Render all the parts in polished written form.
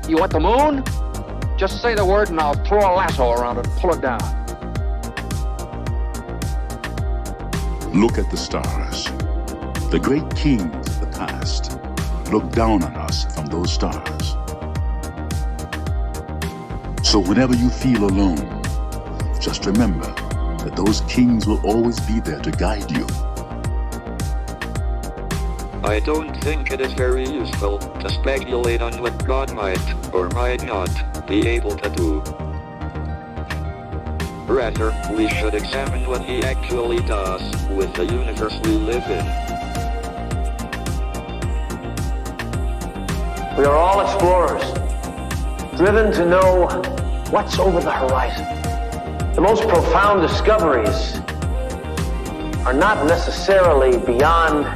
You want the moon? Just say the word and I'll throw a lasso around it and pull it down. Look at the stars. The great kings of the past look down on us from those stars. So whenever you feel alone, just remember that those kings will always be there to guide you. I don't think it is very useful to speculate on what God might or might not be able to do. Rather, we should examine what he actually does with the universe we live in. We are all explorers, driven to know what's over the horizon. The most profound discoveries are not necessarily beyond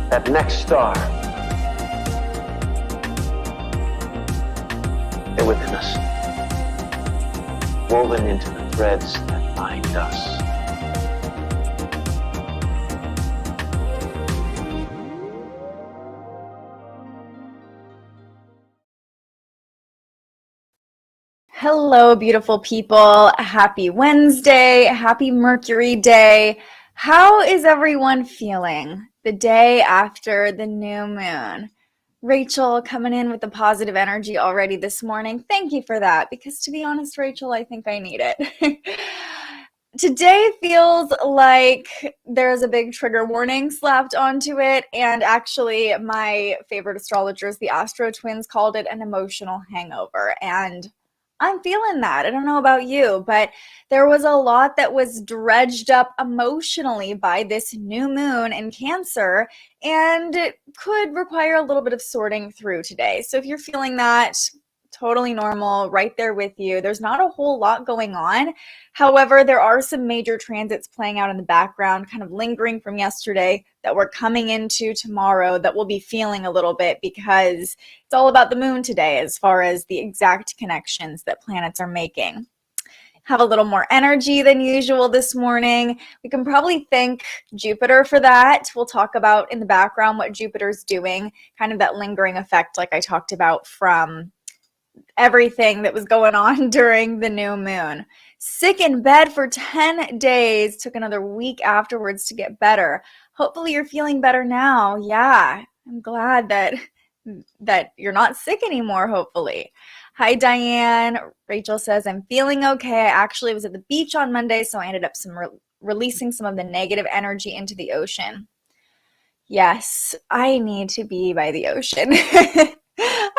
that next star. They're within us, woven into the threads that bind us. Hello, beautiful people. Happy Wednesday. Happy Mercury Day. How is everyone feeling the day after the new moon? Rachel coming in with the positive energy already this morning. Thank you for that, because to be honest, Rachel, I think I need it. Today feels like there's a big trigger warning slapped onto it, and actually my favorite astrologers, the Astro Twins, called it an emotional hangover, and I'm feeling that. I don't know about you, but there was a lot that was dredged up emotionally by this new moon in Cancer, and it could require a little bit of sorting through today. So if you're feeling that, totally normal, right there with you. There's not a whole lot going on. However, there are some major transits playing out in the background, kind of lingering from yesterday, that we're coming into tomorrow that we'll be feeling a little bit, because it's all about the moon today as far as the exact connections that planets are making. Have a little more energy than usual this morning. We can probably thank Jupiter for that. We'll talk about in the background what Jupiter's doing, kind of that lingering effect like I talked about from everything that was going on during the new moon. Sick in bed for 10 days, took another week afterwards to get better. Hopefully you're feeling better now. Yeah, I'm glad that you're not sick anymore, hopefully. Hi, Diane. Rachel says, I'm feeling okay. I actually was at the beach on Monday, so I ended up releasing some of the negative energy into the ocean. Yes, I need to be by the ocean.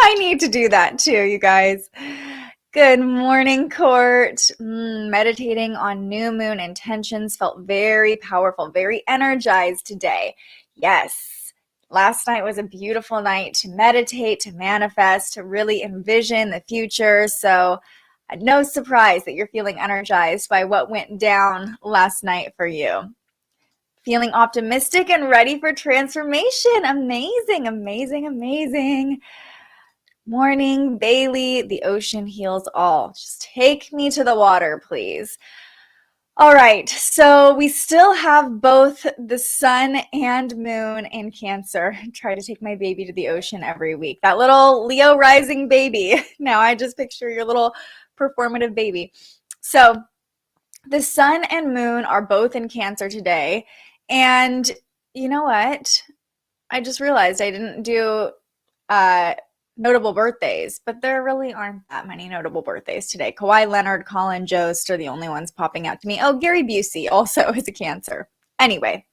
I need to do that too, you guys. Good morning, Court. Meditating on new moon intentions felt very powerful, very energized today. Yes, last night was a beautiful night to meditate, to manifest, to really envision the future. So no surprise that you're feeling energized by what went down last night for you. Feeling optimistic and ready for transformation. Amazing, amazing, amazing. Morning, Bailey. The ocean heals all. Just take me to the water, please. All right, so we still have both the sun and moon in Cancer. I try to take my baby to the ocean every week. That little Leo rising baby. Now I just picture your little performative baby. So the sun and moon are both in Cancer today. And you know what? I just realized I didn't do notable birthdays, but there really aren't that many notable birthdays today. Kawhi Leonard, Colin Jost are the only ones popping out to me. Oh, Gary Busey also is a Cancer. Anyway,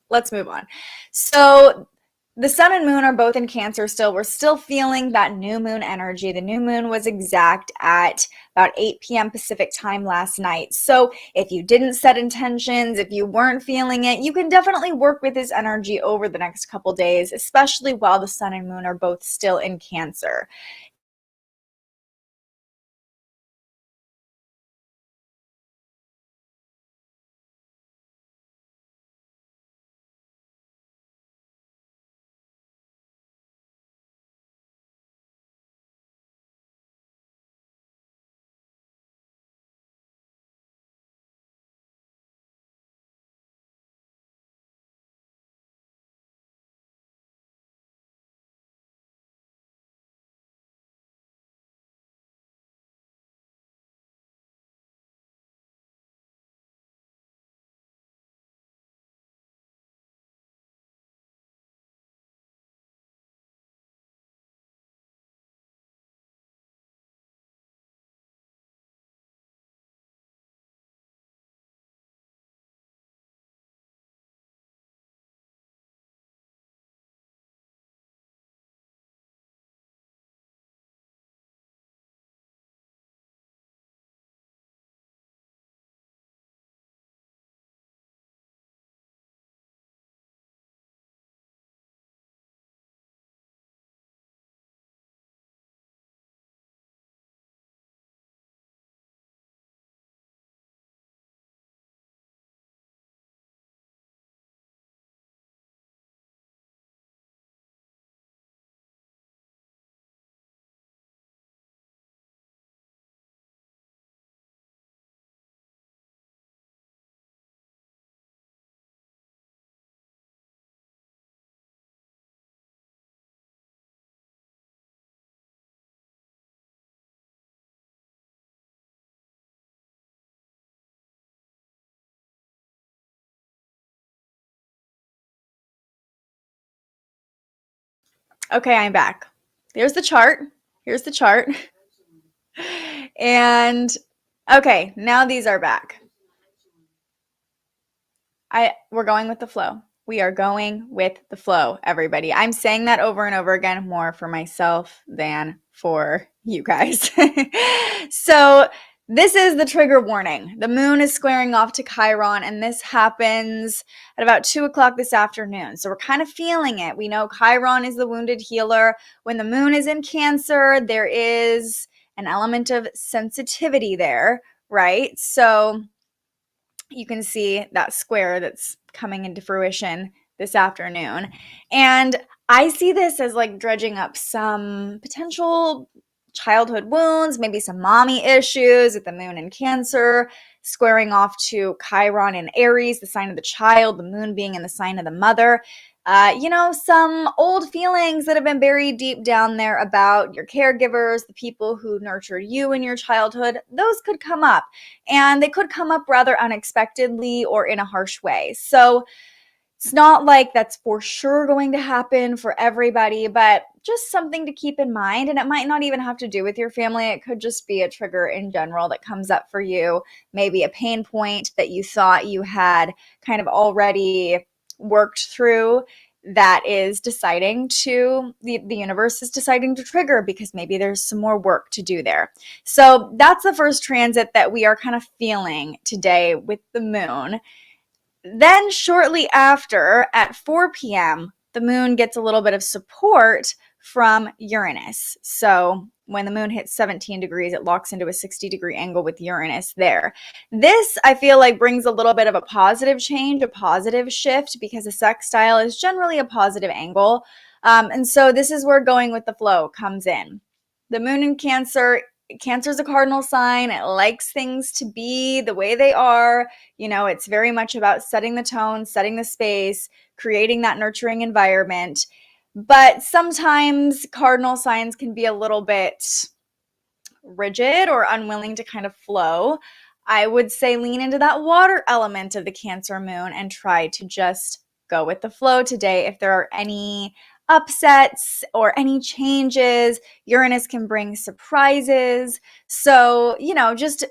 let's move on. So the sun and moon are both in Cancer still. We're still feeling that new moon energy. The new moon was exact at about 8 p.m. Pacific time last night. So if you didn't set intentions, if you weren't feeling it, you can definitely work with this energy over the next couple days, especially while the sun and moon are both still in Cancer. Okay, I'm back. Here's the chart. Here's the chart. And okay, now these are back. We're going with the flow. We are going with the flow, everybody. I'm saying that over and over again, more for myself than for you guys. So this is the trigger warning. The moon is squaring off to Chiron, and this happens at about 2 o'clock this afternoon. So we're kind of feeling it. We know Chiron is the wounded healer. When the moon is in Cancer, there is an element of sensitivity there, right? So you can see that square that's coming into fruition this afternoon. And I see this as like dredging up some potential childhood wounds, maybe some mommy issues with the moon in Cancer, squaring off to Chiron in Aries, the sign of the child, the moon being in the sign of the mother. Some old feelings that have been buried deep down there about your caregivers, the people who nurtured you in your childhood, those could come up. And they could come up rather unexpectedly or in a harsh way. So it's not like that's for sure going to happen for everybody, but just something to keep in mind. And it might not even have to do with your family. It could just be a trigger in general that comes up for you. Maybe a pain point that you thought you had kind of already worked through that is deciding to, the universe is deciding to trigger because maybe there's some more work to do there. So that's the first transit that we are kind of feeling today with the moon. Then shortly after, at 4 p.m., the moon gets a little bit of support from Uranus. So when the moon hits 17 degrees, it locks into a 60-degree angle with Uranus there. This, I feel like, brings a little bit of a positive change, a positive shift, because a sextile is generally a positive angle. And so this is where going with the flow comes in. The moon in Cancer is a cardinal sign. It likes things to be the way they are. It's very much about setting the tone, setting the space, creating that nurturing environment. But sometimes cardinal signs can be a little bit rigid or unwilling to kind of flow. I would say lean into that water element of the Cancer moon and try to just go with the flow today. If there are any upsets or any changes, Uranus can bring surprises. So, just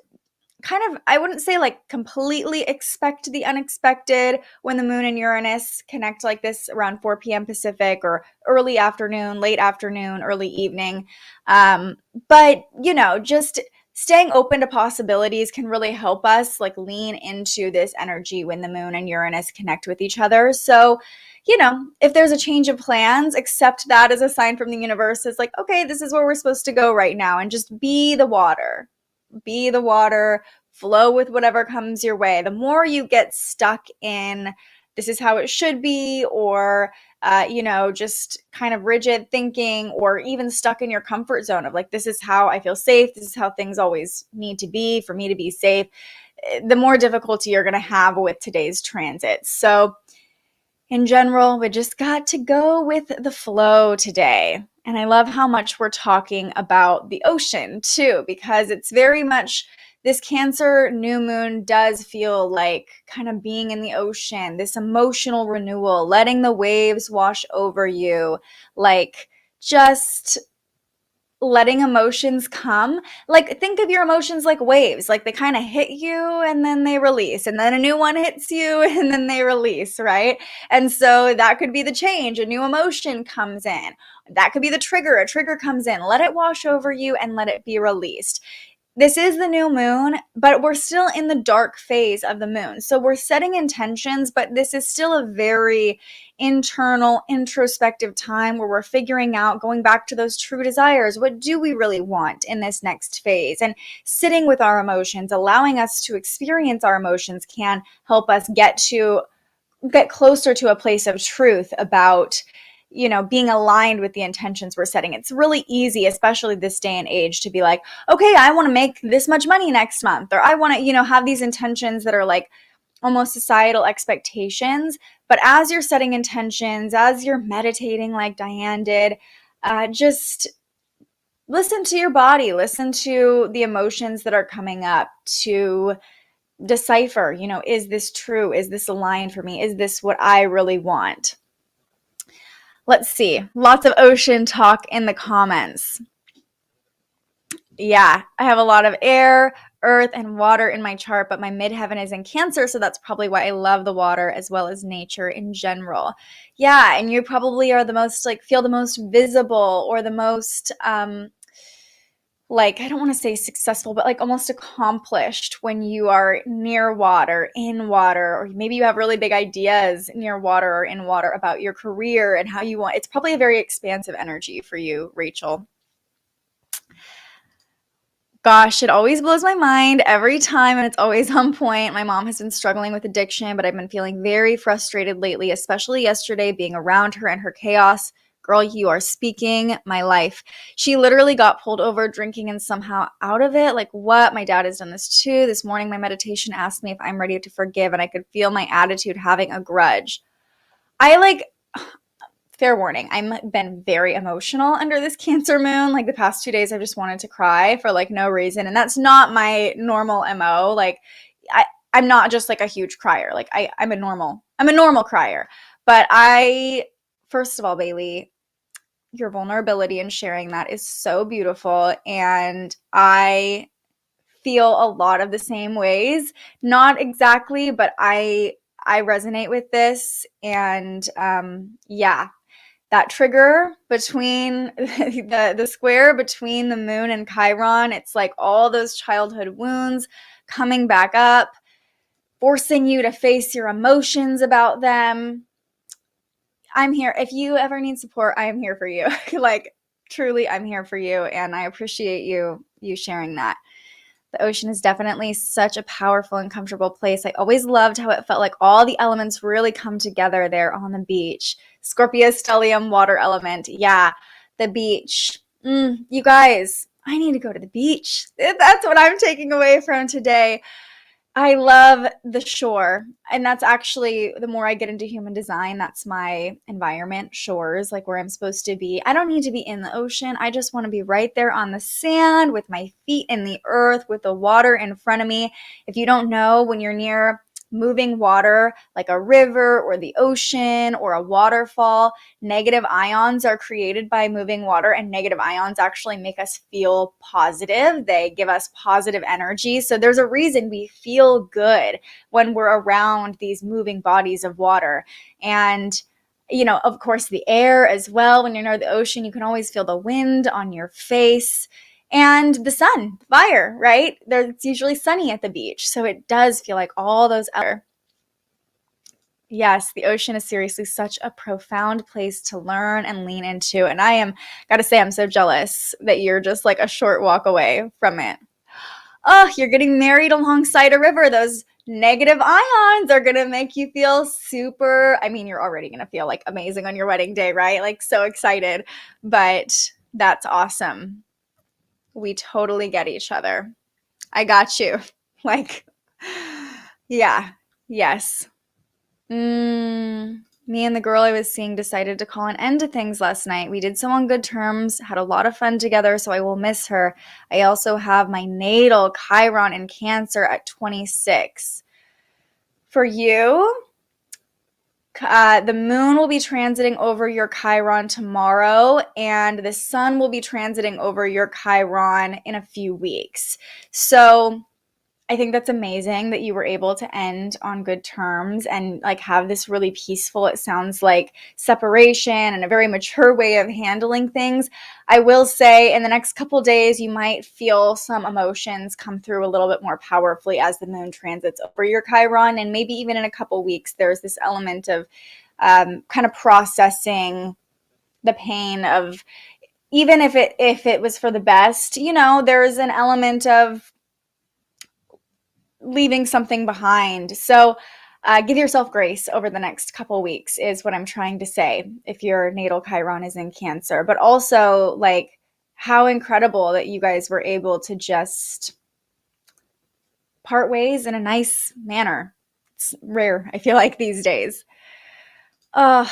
kind of, I wouldn't say like completely expect the unexpected when the moon and Uranus connect like this around 4 p.m. Pacific or early afternoon, late afternoon, early evening. But, just staying open to possibilities can really help us like lean into this energy when the moon and Uranus connect with each other. So, if there's a change of plans, accept that as a sign from the universe. It's like, okay, this is where we're supposed to go right now, and just be the water. Be the water, flow with whatever comes your way. The more you get stuck in this is how it should be, or just kind of rigid thinking, or even stuck in your comfort zone of like, this is how I feel safe, this is how things always need to be for me to be safe, the more difficulty you're going to have with today's transit. So in general, we just got to go with the flow today. And I love how much we're talking about the ocean too, because it's very much, this Cancer new moon does feel like kind of being in the ocean, this emotional renewal, letting the waves wash over you, like just letting emotions come. Like, think of your emotions like waves. Like, they kind of hit you and then they release, and then a new one hits you and then they release, right? And so that could be the change. A new emotion comes in. That could be the trigger. A trigger comes in. Let it wash over you and let it be released. This is the new moon, but we're still in the dark phase of the moon. So we're setting intentions, but this is still a very internal, introspective time where we're figuring out, going back to those true desires. What do we really want in this next phase? And sitting with our emotions, allowing us to experience our emotions, can help us get closer to a place of truth about being aligned with the intentions we're setting. It's really easy, especially this day and age, to be like, okay, I want to make this much money next month, or I want to, have these intentions that are like almost societal expectations. But as you're setting intentions, as you're meditating like Diane did, just listen to your body, listen to the emotions that are coming up, to decipher, is this true? Is this aligned for me? Is this what I really want? Let's see. Lots of ocean talk in the comments. Yeah, I have a lot of air, earth, and water in my chart, but my midheaven is in Cancer, so that's probably why I love the water as well as nature in general. Yeah, and you probably are the most, like, feel the most visible or the most, like, I don't want to say successful, but like almost accomplished when you are near water, in water, or maybe you have really big ideas near water or in water about your career and how you want. It's probably a very expansive energy for you, Rachel. Gosh, it always blows my mind every time, and it's always on point. My mom has been struggling with addiction, but I've been feeling very frustrated lately, especially yesterday, being around her and her chaos. Girl, you are speaking my life. She literally got pulled over drinking and somehow out of it. Like, what? My dad has done this too. This morning, my meditation asked me if I'm ready to forgive, and I could feel my attitude having a grudge. Fair warning, I've been very emotional under this Cancer moon. Like, the past 2 days, I've just wanted to cry for like no reason. And that's not my normal MO. Like, I'm not just like a huge crier. Like, I'm a normal crier. But first of all, Bailey, your vulnerability in sharing that is so beautiful. And I feel a lot of the same ways. Not exactly, but I resonate with this. And yeah. That trigger between the square between the moon and Chiron, it's like all those childhood wounds coming back up, forcing you to face your emotions about them. I'm here. If you ever need support, I am here for you. Like, truly, I'm here for you, and I appreciate you sharing that. The ocean is definitely such a powerful and comfortable place. I always loved how it felt like all the elements really come together there on the beach. Scorpio stellium, water element. Yeah, the beach. You guys, I need to go to the beach. That's what I'm taking away from today. I love the shore, and that's actually, the more I get into human design, that's my environment, shores, like where I'm supposed to be. I don't need to be in the ocean. I just want to be right there on the sand with my feet in the earth with the water in front of me. If you don't know, when you're near moving water like a river or the ocean or a waterfall, negative ions are created by moving water, and negative ions actually make us feel positive. They give us positive energy. So there's a reason we feel good when we're around these moving bodies of water. And you know, of course, the air as well. When you're near the ocean, you can always feel the wind on your face. And the sun, fire, right? It's usually sunny at the beach. So it does feel like all those other. Yes, the ocean is seriously such a profound place to learn and lean into. And gotta say, I'm so jealous that you're just like a short walk away from it. Oh, you're getting married alongside a river. Those negative ions are gonna make you feel super, I mean, you're already gonna feel like amazing on your wedding day, right? Like, so excited. But that's awesome. We totally get each other. I got you. Like, yeah, yes. Me and the girl I was seeing decided to call an end to things last night. We did so on good terms, had a lot of fun together, so I will miss her. I also have my natal Chiron in Cancer at 26. For you, the moon will be transiting over your Chiron tomorrow, and the sun will be transiting over your Chiron in a few weeks. So I think that's amazing that you were able to end on good terms and like have this really peaceful, it sounds like, separation and a very mature way of handling things. I will say in the next couple days, you might feel some emotions come through a little bit more powerfully as the moon transits over your Chiron. And maybe even in a couple weeks, there's this element of kind of processing the pain of, even if it was for the best, you know, there's an element of leaving something behind. So give yourself grace over the next couple weeks is what I'm trying to say if your natal Chiron is in Cancer. But also, like, how incredible that you guys were able to just part ways in a nice manner. It's rare, I feel like, these days. Love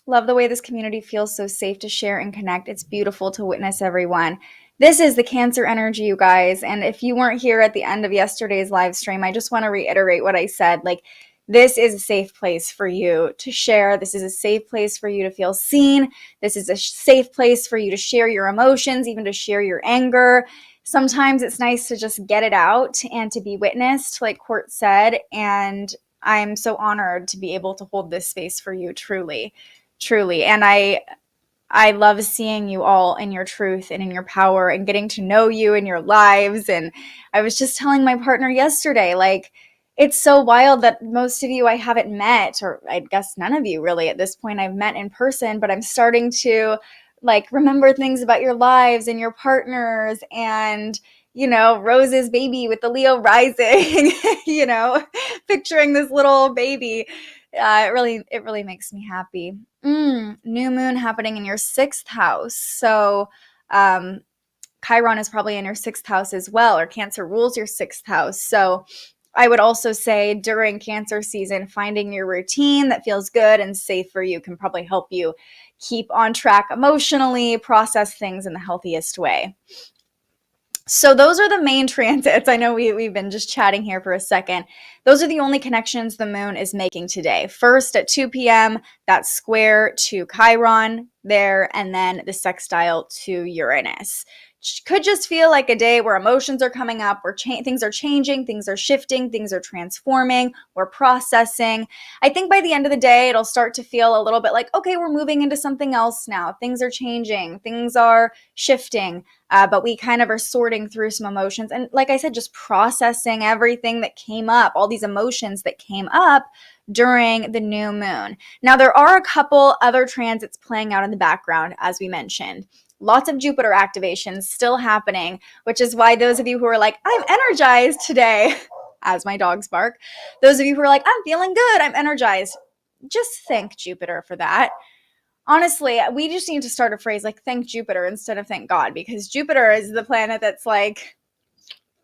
the way this community feels so safe to share and connect. It's beautiful to witness everyone. This is the Cancer energy, you guys. And if you weren't here at the end of yesterday's live stream, I just want to reiterate what I said. Like, this is a safe place for you to share. This is a safe place for you to feel seen. This is a safe place for you to share your emotions, even to share your anger. Sometimes it's nice to just get it out and to be witnessed, like Court said. And I'm so honored to be able to hold this space for you, truly, truly. And I love seeing you all in your truth and in your power and getting to know you in your lives. And I was just telling my partner yesterday, like, it's so wild that most of you I haven't met, or I guess none of you really at this point I've met in person, but I'm starting to like remember things about your lives and your partners and, you know, Rose's baby with the Leo rising, you know, picturing this little baby. It really makes me happy. New moon happening in your 6th house. So, Chiron is probably in your 6th house as well, or Cancer rules your 6th house. So I would also say during Cancer season, finding your routine that feels good and safe for you can probably help you keep on track emotionally, process things in the healthiest way. So those are the main transits. I know we've been just chatting here for a second. Those are the only connections the moon is making today. First at 2 p.m., that's square to Chiron there, and then the sextile to Uranus. Could just feel like a day where emotions are coming up, where things are changing, things are shifting, things are transforming, we're processing. I think by the end of the day, it'll start to feel a little bit like, okay, we're moving into something else now. Things are changing, things are shifting, but we kind of are sorting through some emotions. And like I said, just processing everything that came up, all these emotions that came up during the new moon. Now, there are a couple other transits playing out in the background, as we mentioned. Lots of Jupiter activations still happening, which is why those of you who are like, I'm energized today, as my dogs bark, those of you who are like, I'm feeling good, I'm energized, just thank Jupiter for that. Honestly, we just need to start a phrase like thank Jupiter instead of thank God, because Jupiter is the planet that's like,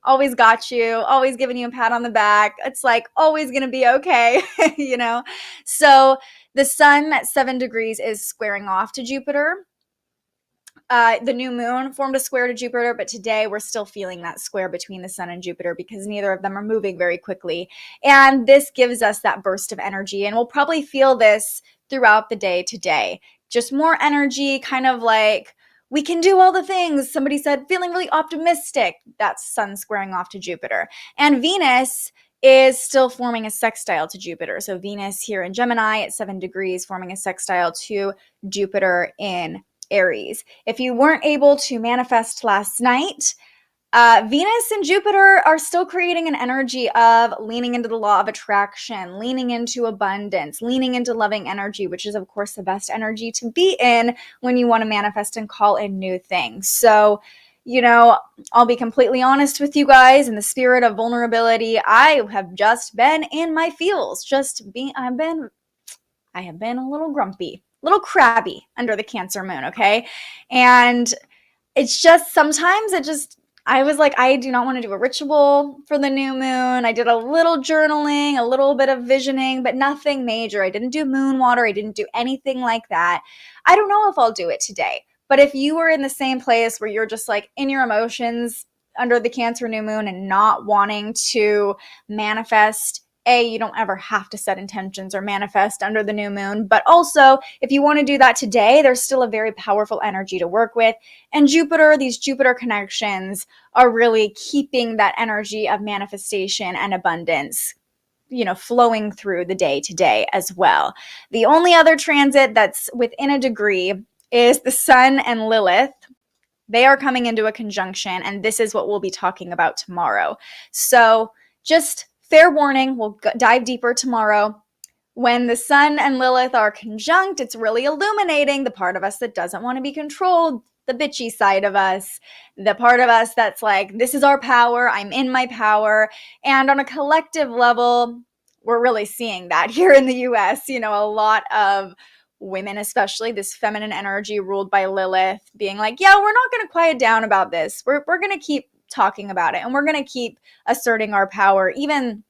always got you, always giving you a pat on the back. It's like always going to be okay, you know? So the sun at 7 degrees is squaring off to Jupiter. The new moon formed a square to Jupiter, but today we're still feeling that square between the sun and Jupiter because neither of them are moving very quickly. And this gives us that burst of energy, and we'll probably feel this throughout the day today. Just more energy, kind of like we can do all the things. Somebody said, feeling really optimistic. That's sun squaring off to Jupiter. And Venus is still forming a sextile to Jupiter. So Venus here in Gemini at 7 degrees forming a sextile to Jupiter in Aries. If you weren't able to manifest last night, Venus and Jupiter are still creating an energy of leaning into the law of attraction, leaning into abundance, leaning into loving energy, which is, of course, the best energy to be in when you want to manifest and call in new things. So, you know, I'll be completely honest with you guys. In the spirit of vulnerability, I have just been in my feels. I have been a little grumpy, a little crabby under the Cancer moon, okay? And it's just sometimes I was like, I do not want to do a ritual for the new moon. I did a little journaling, a little bit of visioning, but nothing major. I didn't do moon water. I didn't do anything like that. I don't know if I'll do it today. But if you were in the same place where you're just like in your emotions under the Cancer new moon and not wanting to manifest, you don't ever have to set intentions or manifest under the new moon. But also, if you want to do that today, there's still a very powerful energy to work with. And Jupiter, these Jupiter connections are really keeping that energy of manifestation and abundance, you know, flowing through the day today as well. The only other transit that's within a degree is the Sun and Lilith. They are coming into a conjunction, and this is what we'll be talking about tomorrow. So just fair warning, we'll dive deeper tomorrow. When the Sun and Lilith are conjunct, it's really illuminating the part of us that doesn't want to be controlled, the bitchy side of us, the part of us that's like, this is our power, I'm in my power. And on a collective level, we're really seeing that here in the US. You know, a lot of women, especially this feminine energy ruled by Lilith, being like, yeah, we're not going to quiet down about this. We're going to keep talking about it, and we're going to keep asserting our power. Even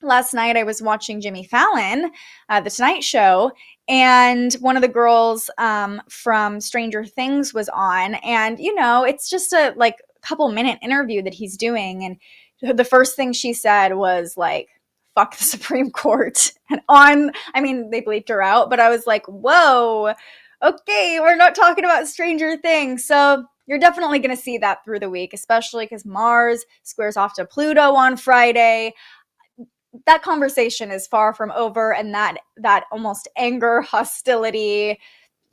last night I was watching Jimmy Fallon, The Tonight Show, and one of the girls from Stranger Things was on, and you know, it's just a couple minute interview that he's doing, and the first thing she said was like, fuck the Supreme Court. And they bleeped her out, but I was like, whoa, okay, we're not talking about Stranger Things. So you're definitely going to see that through the week, especially because Mars squares off to Pluto on Friday. That conversation is far from over, and that almost anger, hostility,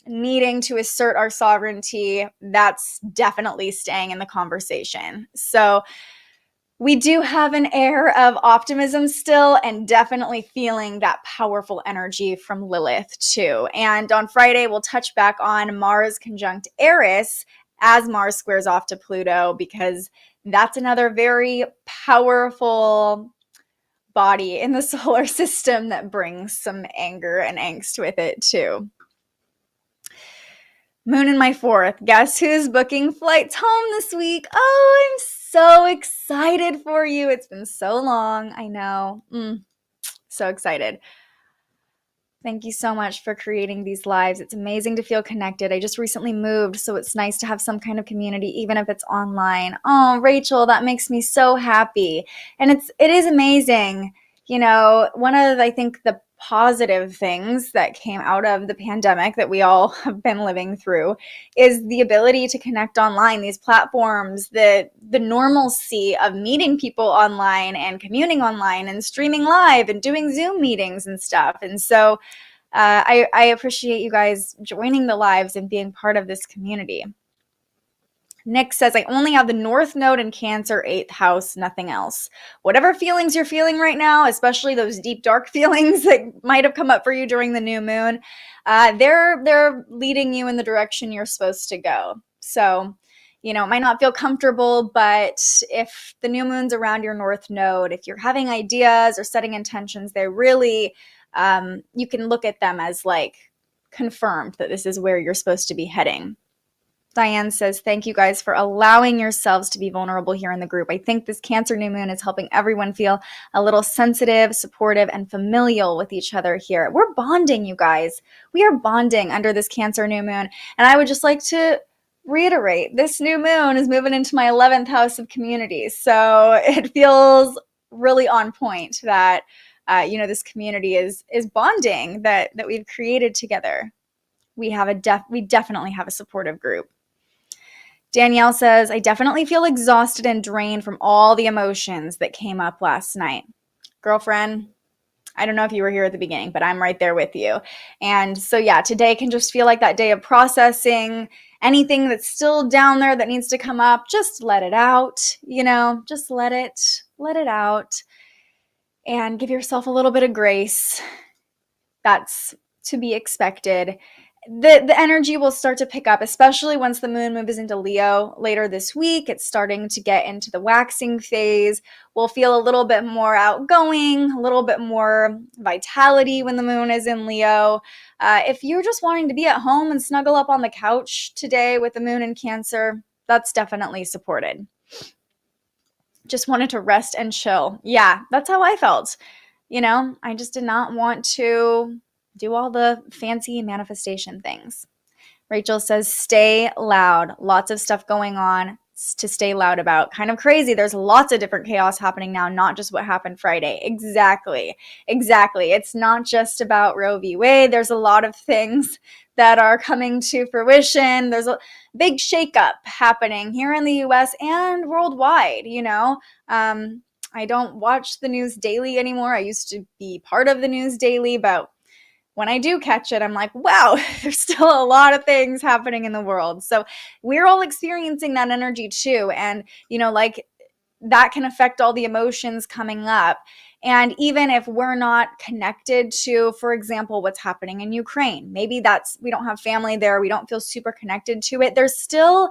needing to assert our sovereignty, that's definitely staying in the conversation. So we do have an air of optimism still, and definitely feeling that powerful energy from Lilith too. And on Friday, we'll touch back on Mars conjunct Eris as Mars squares off to Pluto, because that's another very powerful body in the solar system that brings some anger and angst with it too. Moon in my 4th. Guess who's booking flights home this week? Oh, I'm so excited for you. It's been so long. I know. So excited. Thank you so much for creating these lives. It's amazing to feel connected. I just recently moved, so it's nice to have some kind of community, even if it's online. Oh, Rachel, that makes me so happy. And it is amazing. You know, one of, I think, the positive things that came out of the pandemic that we all have been living through is the ability to connect online, these platforms, the normalcy of meeting people online and communing online and streaming live and doing Zoom meetings and stuff. And so I appreciate you guys joining the lives and being part of this community. Nick says, I only have the North Node in Cancer, 8th house, nothing else. Whatever feelings you're feeling right now, especially those deep, dark feelings that might have come up for you during the new moon, they're leading you in the direction you're supposed to go. So, you know, it might not feel comfortable, but if the new moon's around your North Node, if you're having ideas or setting intentions, they're really, you can look at them as like confirmed that this is where you're supposed to be heading. Diane says, thank you guys for allowing yourselves to be vulnerable here in the group. I think this Cancer new moon is helping everyone feel a little sensitive, supportive, and familial with each other here. We're bonding, you guys. We are bonding under this Cancer new moon. And I would just like to reiterate, this new moon is moving into my 11th house of community. So it feels really on point that, this community is bonding that we've created together. We definitely have a supportive group. Danielle says, I definitely feel exhausted and drained from all the emotions that came up last night. Girlfriend, I don't know if you were here at the beginning, but I'm right there with you. And so, yeah, today can just feel like that day of processing. Anything that's still down there that needs to come up, just let it out, just let it out and give yourself a little bit of grace. That's to be expected. The energy will start to pick up, especially once the moon moves into Leo later this week. It's starting to get into the waxing phase. We'll feel a little bit more outgoing, a little bit more vitality when the moon is in Leo. If you're just wanting to be at home and snuggle up on the couch today with the moon in Cancer, that's definitely supported. Just wanted to rest and chill. Yeah, that's how I felt. I just did not want to do all the fancy manifestation things. Rachel says, stay loud. Lots of stuff going on to stay loud about. Kind of crazy. There's lots of different chaos happening now, not just what happened Friday. Exactly. It's not just about Roe v. Wade. There's a lot of things that are coming to fruition. There's a big shakeup happening here in the US and worldwide, I don't watch the news daily anymore. I used to be part of the news daily, but when I do catch it, I'm like, wow, there's still a lot of things happening in the world. So we're all experiencing that energy too. And, that can affect all the emotions coming up. And even if we're not connected to, for example, what's happening in Ukraine, maybe we don't have family there, we don't feel super connected to it, there's still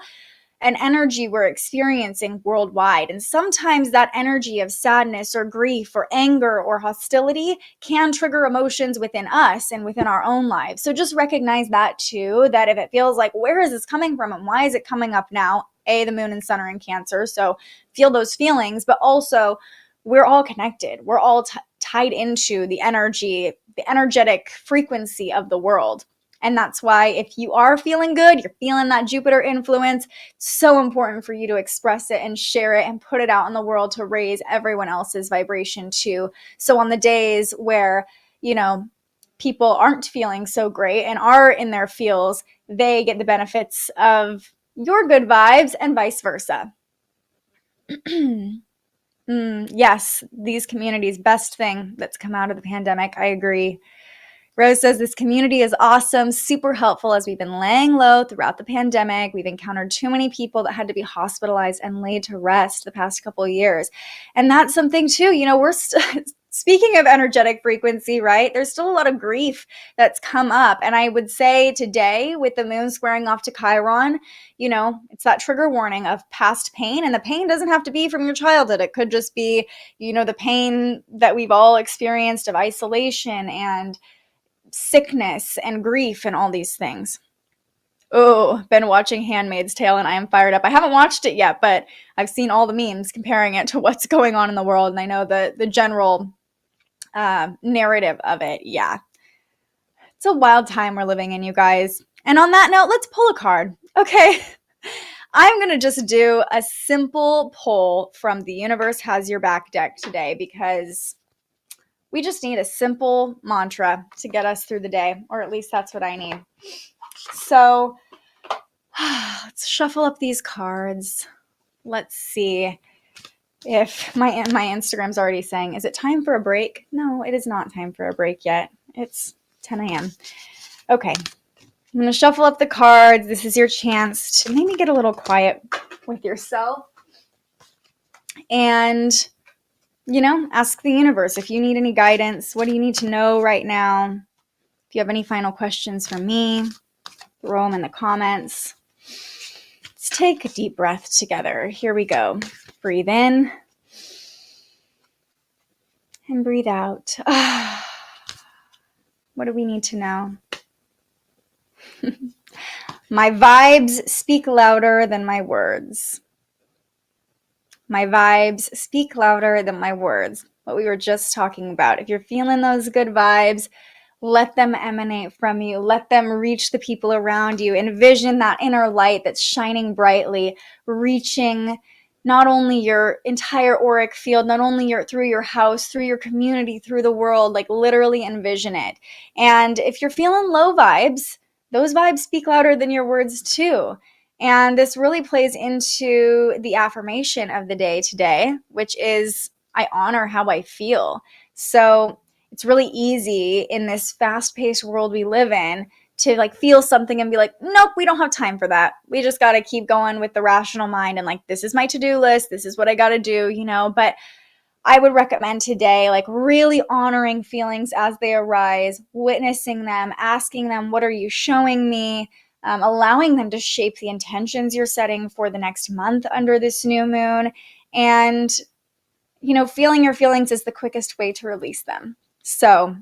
an energy we're experiencing worldwide. And sometimes that energy of sadness or grief or anger or hostility can trigger emotions within us and within our own lives. So just recognize that too, that if it feels like, where is this coming from and why is it coming up now? The moon and sun are in Cancer. So feel those feelings, but also we're all connected. We're all tied into the energy, the energetic frequency of the world. And that's why if you are feeling good, you're feeling that Jupiter influence, it's so important for you to express it and share it and put it out in the world to raise everyone else's vibration too. So on the days where, people aren't feeling so great and are in their feels, they get the benefits of your good vibes and vice versa. Yes, these communities, best thing that's come out of the pandemic. I agree. Rose says this community is awesome, super helpful as we've been laying low throughout the pandemic. We've encountered too many people that had to be hospitalized and laid to rest the past couple of years. And that's something too, we're speaking of energetic frequency, right? There's still a lot of grief that's come up. And I would say today with the moon squaring off to Chiron, it's that trigger warning of past pain. And the pain doesn't have to be from your childhood. It could just be, the pain that we've all experienced of isolation and sickness and grief and all these things. Oh, been watching Handmaid's Tale and I am fired up. I haven't watched it yet, but I've seen all the memes comparing it to what's going on in the world. And I know the general narrative of it. Yeah. It's a wild time we're living in, you guys. And on that note, let's pull a card. Okay. I'm going to just do a simple pull from the Universe Has Your Back deck today because we just need a simple mantra to get us through the day, or at least that's what I need. So let's shuffle up these cards. Let's see if my Instagram's already saying, is it time for a break? No, it is not time for a break yet. It's 10 a.m. Okay, I'm going to shuffle up the cards. This is your chance to maybe get a little quiet with yourself and ask the universe if you need any guidance. What do you need to know right now? If you have any final questions for me, throw them in the comments. Let's take a deep breath together. Here we go. Breathe in and breathe out. What do we need to know? My vibes speak louder than my words. My vibes speak louder than my words. What we were just talking about. If you're feeling those good vibes, let them emanate from you. Let them reach the people around you. Envision that inner light that's shining brightly, reaching not only your entire auric field, not only through your house, through your community, through the world. Like literally envision it. And if you're feeling low vibes, those vibes speak louder than your words too. And this really plays into the affirmation of the day today, which is, I honor how I feel. So it's really easy in this fast-paced world we live in to feel something and be like, nope, we don't have time for that. We just got to keep going with the rational mind and this is my to-do list. This is what I got to do, But I would recommend today, really honoring feelings as they arise, witnessing them, asking them, what are you showing me? Allowing them to shape the intentions you're setting for the next month under this new moon. And, feeling your feelings is the quickest way to release them. So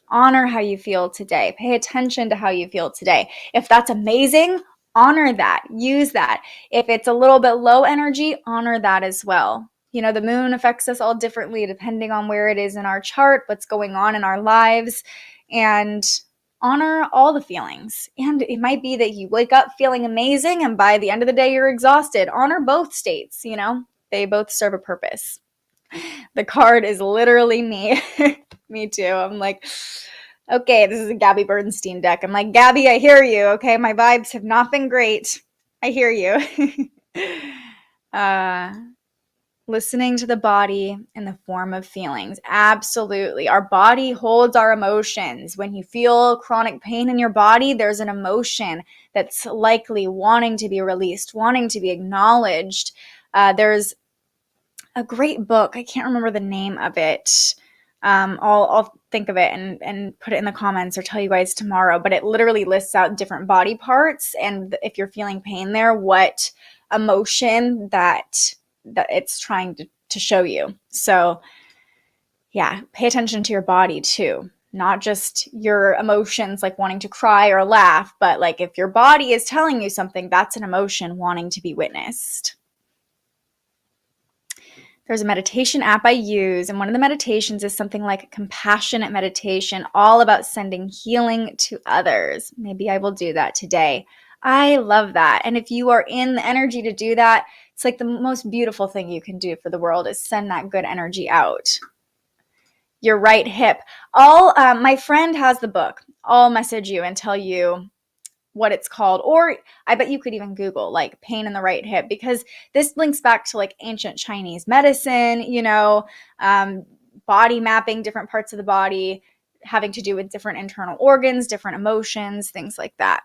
honor how you feel today. Pay attention to how you feel today. If that's amazing, honor that. Use that. If it's a little bit low energy, honor that as well. The moon affects us all differently depending on where it is in our chart, what's going on in our lives, and honor all the feelings. And it might be that you wake up feeling amazing and by the end of the day you're exhausted. Honor both states, they both serve a purpose. The card is literally me. Me too. I'm like, okay, this is a Gabby Bernstein deck. I'm like, Gabby, I hear you. Okay, my vibes have not been great. I hear you. Listening to the body in the form of feelings. Absolutely. Our body holds our emotions. When you feel chronic pain in your body, there's an emotion that's likely wanting to be released, wanting to be acknowledged. There's a great book. I can't remember the name of it. I'll think of it and put it in the comments or tell you guys tomorrow. But it literally lists out different body parts. And if you're feeling pain there, what emotion that it's trying to show you. So yeah, pay attention to your body too. Not just your emotions like wanting to cry or laugh, but if your body is telling you something, that's an emotion wanting to be witnessed. There's a meditation app I use, and one of the meditations is something like a compassionate meditation, all about sending healing to others. Maybe I will do that today. I love that. And if you are in the energy to do that, it's like the most beautiful thing you can do for the world is send that good energy out. Your right hip. My friend has the book. I'll message you and tell you what it's called, or I bet you could even Google like pain in the right hip, because this links back to like ancient Chinese medicine, body mapping, different parts of the body having to do with different internal organs, different emotions, things like that.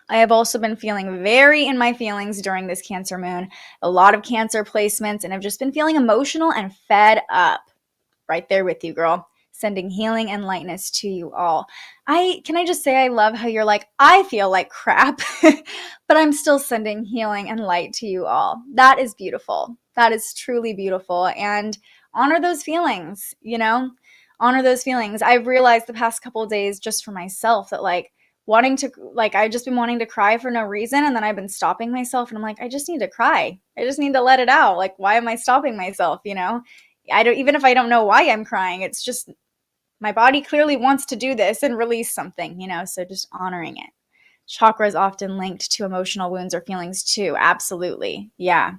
I have also been feeling very in my feelings during this Cancer moon, a lot of Cancer placements, and I've just been feeling emotional and fed up. Right there with you, girl. Sending healing and lightness to you all. Can I just say I love how you're like, I feel like crap, but I'm still sending healing and light to you all. That is beautiful. That is truly beautiful. And honor those feelings, honor those feelings. I've realized the past couple of days just for myself that I've just been wanting to cry for no reason. And then I've been stopping myself and I'm like, I just need to cry. I just need to let it out. Like, why am I stopping myself? Even if I don't know why I'm crying, it's just my body clearly wants to do this and release something, so just honoring it. Chakra is often linked to emotional wounds or feelings too. Absolutely. Yeah.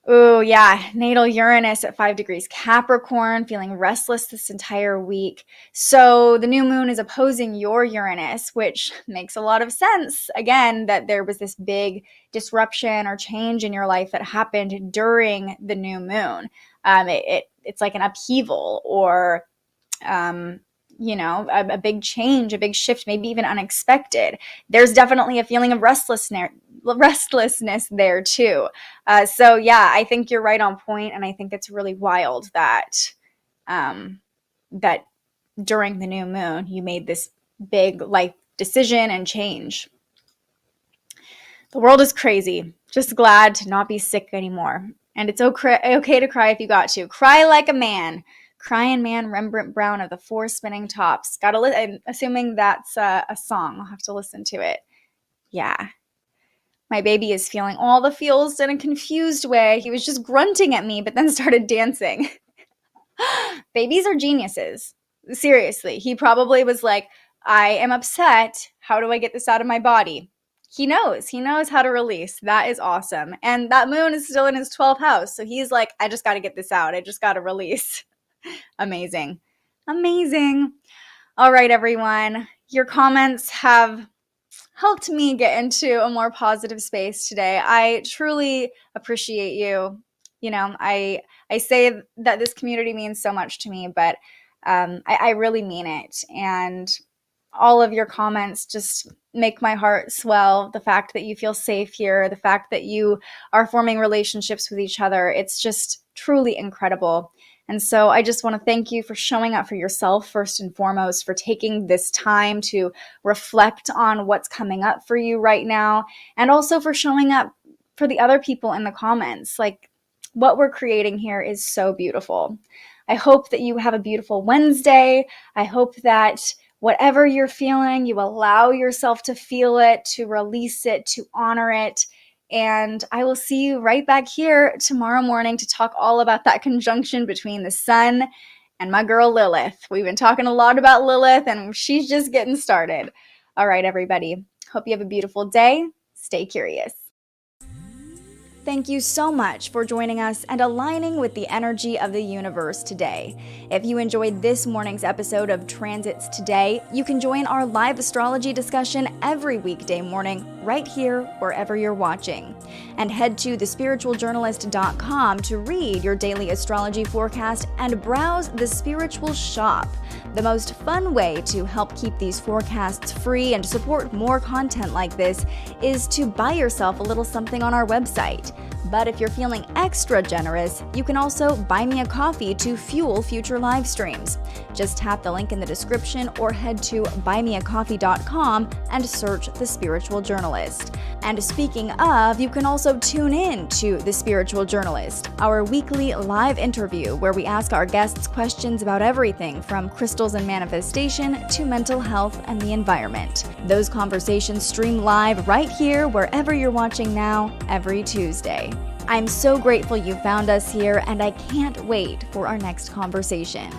Oh, yeah. Natal Uranus at 5 degrees Capricorn, feeling restless this entire week. So the new moon is opposing your Uranus, which makes a lot of sense. Again, that there was this big disruption or change in your life that happened during the new moon. It's like an upheaval or, a big change, a big shift, maybe even unexpected. There's definitely a feeling of restlessness there too. So yeah, I think you're right on point, and I think it's really wild that that during the new moon you made this big life decision and change. The world is crazy. Just glad to not be sick anymore. And it's okay to cry if you got to. Cry like a man. Crying Man, Rembrandt Brown of the Four Spinning Tops. I'm assuming that's a song. I'll have to listen to it. Yeah. My baby is feeling all the feels in a confused way. He was just grunting at me, but then started dancing. Babies are geniuses. Seriously. He probably was like, I am upset. How do I get this out of my body? He knows how to release. That is awesome. And that moon is still in his 12th house. So he's like, I just got to get this out. I just got to release. Amazing. All right, everyone. Your comments have helped me get into a more positive space today. I truly appreciate you. I say that this community means so much to me, but I really mean it. And all of your comments just make my heart swell. The fact that you feel safe here, the fact that you are forming relationships with each other, it's just truly incredible. And so I just want to thank you for showing up for yourself first and foremost, for taking this time to reflect on what's coming up for you right now, and also for showing up for the other people in the comments. Like, what we're creating here is so beautiful. I hope that you have a beautiful Wednesday. I hope that whatever you're feeling, you allow yourself to feel it, to release it, to honor it. And I will see you right back here tomorrow morning to talk all about that conjunction between the sun and my girl Lilith. We've been talking a lot about Lilith, and she's just getting started. All right, everybody. Hope you have a beautiful day. Stay curious. Thank you so much for joining us and aligning with the energy of the universe today. If you enjoyed this morning's episode of Transits Today, you can join our live astrology discussion every weekday morning right here wherever you're watching. And head to thespiritualjournalist.com to read your daily astrology forecast and browse the Spiritual Shop. The most fun way to help keep these forecasts free and to support more content like this is to buy yourself a little something on our website. But if you're feeling extra generous, you can also buy me a coffee to fuel future live streams. Just tap the link in the description or head to buymeacoffee.com and search The Spiritual Journalist. And speaking of, you can also tune in to The Spiritual Journalist, our weekly live interview where we ask our guests questions about everything from crystals and manifestation to mental health and the environment. Those conversations stream live right here wherever you're watching now every Tuesday. I'm so grateful you found us here, and I can't wait for our next conversation.